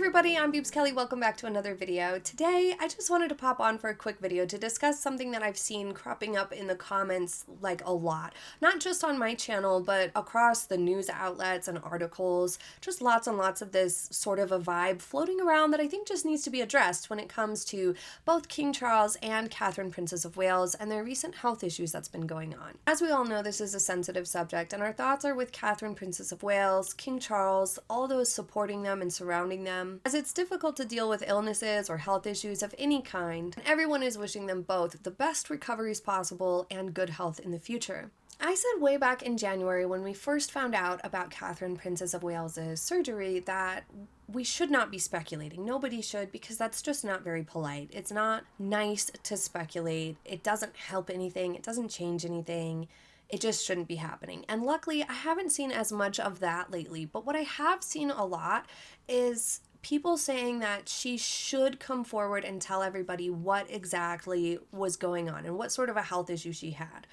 everybody, I'm Beebs Kelley. Welcome back to another video. Today, I just wanted to pop on for a quick video to discuss something that I've seen cropping up in the comments like a lot. Not just on my channel, but across the news outlets and articles. Just lots and lots of this sort of a vibe floating around that I think just needs to be addressed when it comes to both King Charles and Catherine, Princess of Wales, and their recent health issues that's been going on. As we all know, this is a sensitive subject, and our thoughts are with Catherine, Princess of Wales, King Charles, all those supporting them and surrounding them, as it's difficult to deal with illnesses or health issues of any kind, and everyone is wishing them both the best recoveries possible and good health in the future. I said way back in January when we first found out about Catherine, Princess of Wales's surgery that we should not be speculating. Nobody should, because that's just not very polite. It's not nice to speculate. It doesn't help anything. It doesn't change anything. It just shouldn't be happening. And luckily, I haven't seen as much of that lately. But what I have seen a lot is people saying that she should come forward and tell everybody what exactly was going on and what sort of a health issue she had.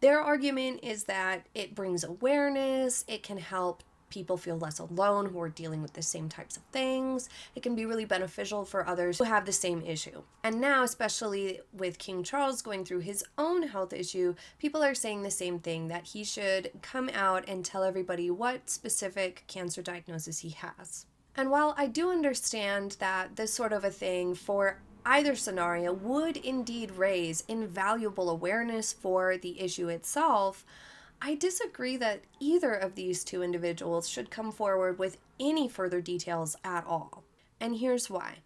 Their argument is that it brings awareness, it can help people feel less alone who are dealing with the same types of things. It can be really beneficial for others who have the same issue. And now, especially with King Charles going through his own health issue, people are saying the same thing, that he should come out and tell everybody what specific cancer diagnosis he has. And while I do understand that this sort of a thing for either scenario would indeed raise invaluable awareness for the issue itself, I disagree that either of these two individuals should come forward with any further details at all. And here's why.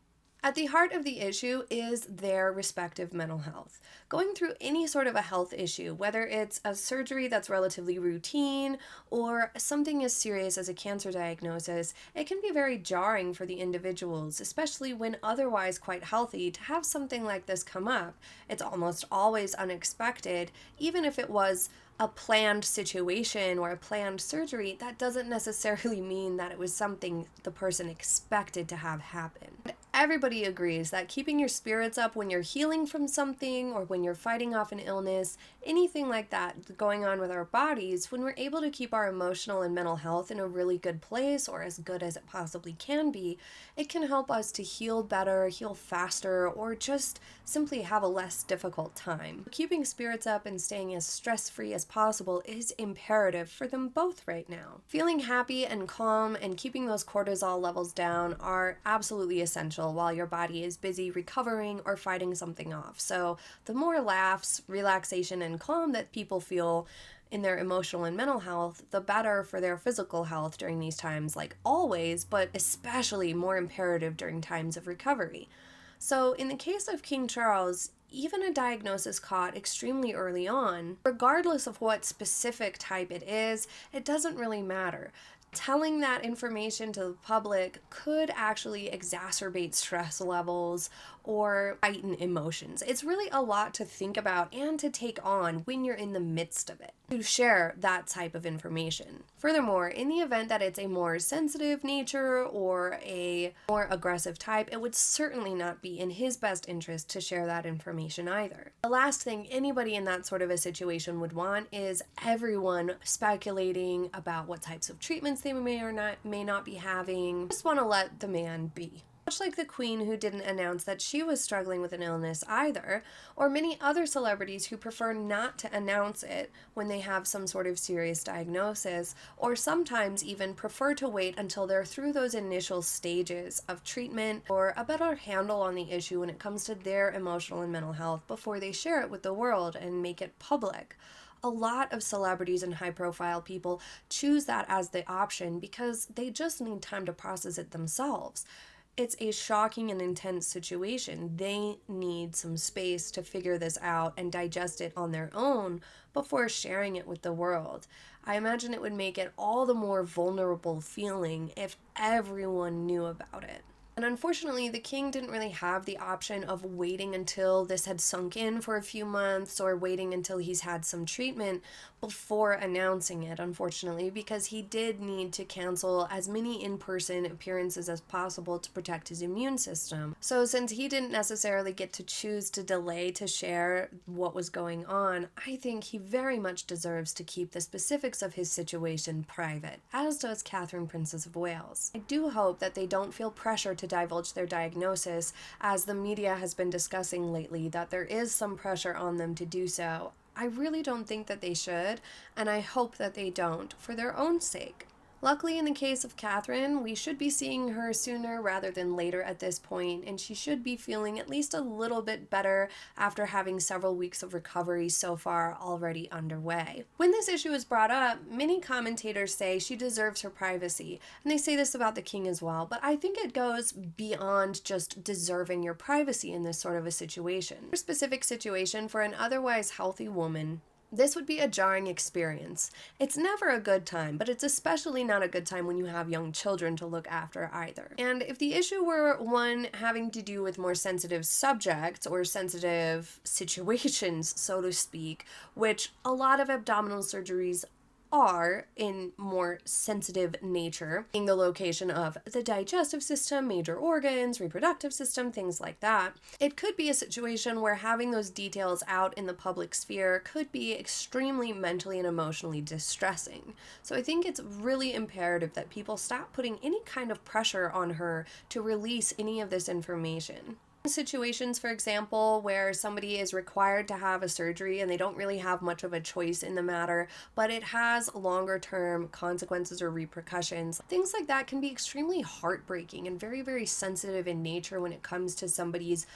At the heart of the issue is their respective mental health. Going through any sort of a health issue, whether it's a surgery that's relatively routine or something as serious as a cancer diagnosis, it can be very jarring for the individuals, especially when otherwise quite healthy, to have something like this come up. It's almost always unexpected, even if it was a planned situation or a planned surgery. That doesn't necessarily mean that it was something the person expected to have happen. Everybody agrees that keeping your spirits up when you're healing from something or when you're fighting off an illness, anything like that going on with our bodies, when we're able to keep our emotional and mental health in a really good place, or as good as it possibly can be, it can help us to heal better, heal faster, or just simply have a less difficult time. Keeping spirits up and staying as stress-free as possible is imperative for them both right now. Feeling happy and calm and keeping those cortisol levels down are absolutely essential while your body is busy recovering or fighting something off. So the more laughs, relaxation, and calm that people feel in their emotional and mental health, the better for their physical health during these times, like always, but especially more imperative during times of recovery. So in the case of King Charles, even a diagnosis caught extremely early on, regardless of what specific type it is, it doesn't really matter. Telling that information to the public could actually exacerbate stress levels or heighten emotions. It's really a lot to think about and to take on when you're in the midst of it, to share that type of information. Furthermore, in the event that it's a more sensitive nature or a more aggressive type, it would certainly not be in his best interest to share that information either. The last thing anybody in that sort of a situation would want is everyone speculating about what types of treatments they may not be having. Just want to let the man be. Much like the Queen, who didn't announce that she was struggling with an illness either, or many other celebrities who prefer not to announce it when they have some sort of serious diagnosis, or sometimes even prefer to wait until they're through those initial stages of treatment or a better handle on the issue when it comes to their emotional and mental health before they share it with the world and make it public. A lot of celebrities and high-profile people choose that as the option because they just need time to process it themselves. It's a shocking and intense situation. They need some space to figure this out and digest it on their own before sharing it with the world. I imagine it would make it all the more vulnerable feeling if everyone knew about it. And unfortunately, the king didn't really have the option of waiting until this had sunk in for a few months or waiting until he's had some treatment before announcing it, unfortunately, because he did need to cancel as many in-person appearances as possible to protect his immune system. So since he didn't necessarily get to choose to delay to share what was going on, I think he very much deserves to keep the specifics of his situation private, as does Catherine, Princess of Wales. I do hope that they don't feel pressure to to divulge their diagnosis, as the media has been discussing lately that there is some pressure on them to do so. I really don't think that they should, and I hope that they don't, for their own sake. Luckily, in the case of Catherine, we should be seeing her sooner rather than later at this point, and she should be feeling at least a little bit better after having several weeks of recovery so far already underway. When this issue is brought up, many commentators say she deserves her privacy, and they say this about the king as well, but I think it goes beyond just deserving your privacy in this sort of a situation. A specific situation for an otherwise healthy woman, this would be a jarring experience. It's never a good time, but it's especially not a good time when you have young children to look after either. And if the issue were one having to do with more sensitive subjects or sensitive situations, so to speak, which a lot of abdominal surgeries are in more sensitive nature, being the location of the digestive system, major organs, reproductive system, things like that, it could be a situation where having those details out in the public sphere could be extremely mentally and emotionally distressing. So I think it's really imperative that people stop putting any kind of pressure on her to release any of this information. Situations, for example, where somebody is required to have a surgery and they don't really have much of a choice in the matter, but it has longer term consequences or repercussions. Things like that can be extremely heartbreaking and very, very sensitive in nature when it comes to somebody's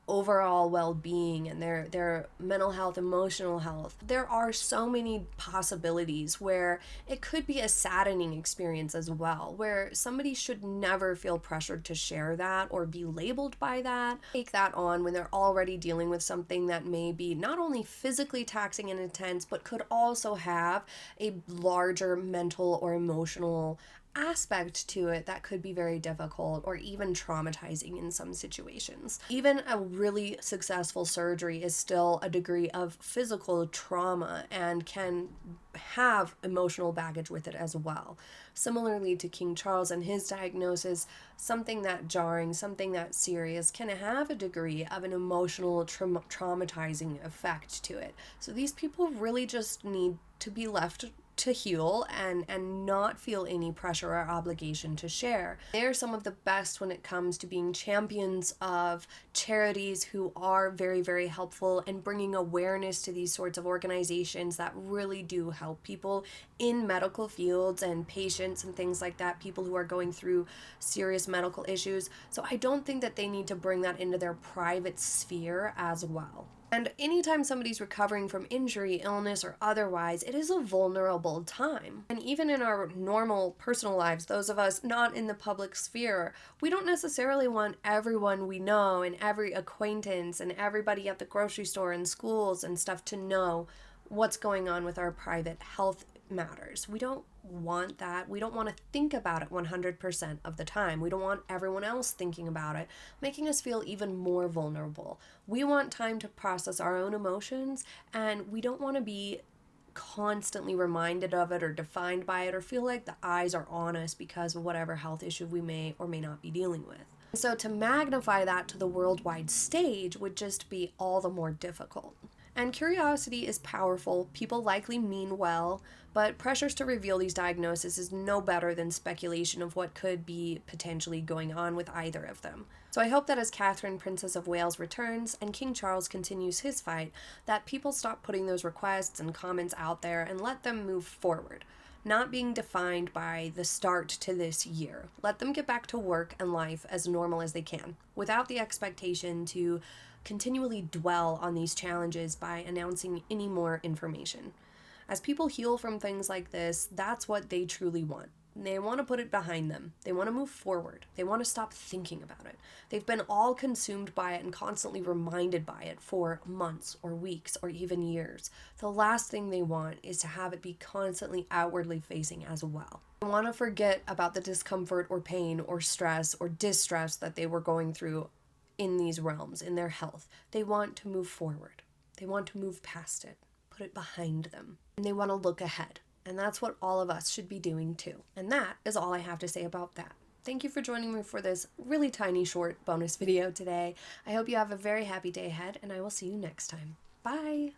overall well-being and their mental health, emotional health. There are so many possibilities where it could be a saddening experience as well, where somebody should never feel pressured to share that or be labeled by that, take that on when they're already dealing with something that may be not only physically taxing and intense, but could also have a larger mental or emotional aspect to it that could be very difficult or even traumatizing in some situations. Even a really successful surgery is still a degree of physical trauma and can have emotional baggage with it as well. Similarly to King Charles and his diagnosis, something that jarring, something that serious can have a degree of an emotional traumatizing effect to it. So these people really just need to be left to heal and not feel any pressure or obligation to share. They're some of the best when it comes to being champions of charities who are very, very helpful and bringing awareness to these sorts of organizations that really do help people in medical fields and patients and things like that, people who are going through serious medical issues. So I don't think that they need to bring that into their private sphere as well. And anytime somebody's recovering from injury, illness, or otherwise, it is a vulnerable time. And even in our normal personal lives, those of us not in the public sphere, we don't necessarily want everyone we know and every acquaintance and everybody at the grocery store and schools and stuff to know what's going on with our private health matters. We don't want that. We don't want to think about it 100% of the time. We don't want everyone else thinking about it, making us feel even more vulnerable. We want time to process our own emotions, and we don't want to be constantly reminded of it or defined by it or feel like the eyes are on us because of whatever health issue we may or may not be dealing with. So to magnify that to the worldwide stage would just be all the more difficult. And curiosity is powerful. People likely mean well, but pressures to reveal these diagnoses is no better than speculation of what could be potentially going on with either of them. So I hope that as Catherine, Princess of Wales, returns and King Charles continues his fight, that people stop putting those requests and comments out there and let them move forward, not being defined by the start to this year. Let them get back to work and life as normal as they can, without the expectation to continually dwell on these challenges by announcing any more information. As people heal from things like this, that's what they truly want. They want to put it behind them. They want to move forward. They want to stop thinking about it. They've been all consumed by it and constantly reminded by it for months or weeks or even years. The last thing they want is to have it be constantly outwardly facing as well. They want to forget about the discomfort or pain or stress or distress that they were going through in these realms, in their health. They want to move forward. They want to move past it, put it behind them, and they want to look ahead. And that's what all of us should be doing too. And that is all I have to say about that. Thank you for joining me for this really tiny short bonus video today. I hope you have a very happy day ahead, and I will see you next time. Bye!